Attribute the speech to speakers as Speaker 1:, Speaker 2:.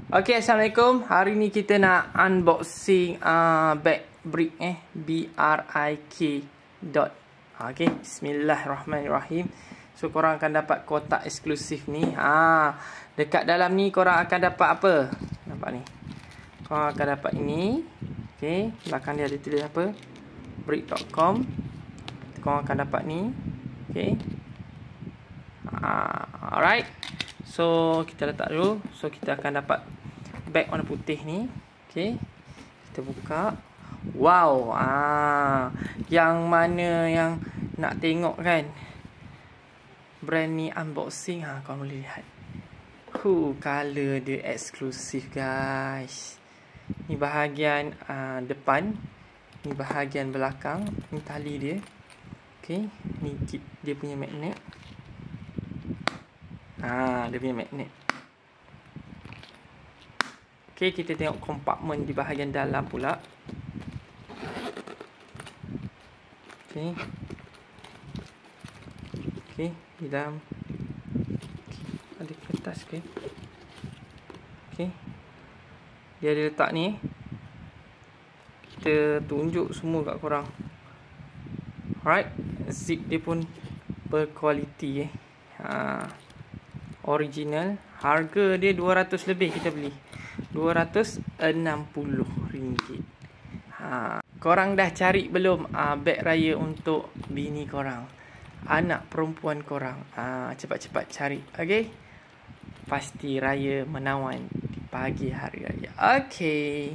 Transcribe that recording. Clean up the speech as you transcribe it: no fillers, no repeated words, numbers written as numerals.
Speaker 1: Okay, Assalamualaikum. Hari ni kita nak unboxing bag brick BRIK dot. Okay, bismillahirrahmanirrahim. So korang akan dapat kotak eksklusif ni. Dekat dalam ni korang akan dapat apa? Nampak ni. Korang akan dapat ini. Okay, belakang dia ada tulis apa? Brick.com. Korang akan dapat ni. Okay. Alright. So kita letak dulu. So kita akan dapat bag warna putih ni. Okay, kita buka. Wow. Yang mana yang nak tengok kan, brand ni unboxing, korang boleh lihat. Color dia eksklusif guys. Ni bahagian depan, ni bahagian belakang, ni tali dia. Okay, ni dia punya magnet. Dia punya magnet. Okay, kita tengok kompartmen di bahagian dalam pula. Okay. Okay, di dalam. Okay, ada kertas ke? Okay. Dia ada letak ni. Kita tunjuk semua kat korang. Alright. Zip dia pun berkualiti original. Harga dia 200 lebih kita beli. RM260. Korang dah cari belum beg raya untuk bini korang, anak perempuan korang? Cepat-cepat cari. Okay, pasti raya menawan di pagi hari raya. Okay.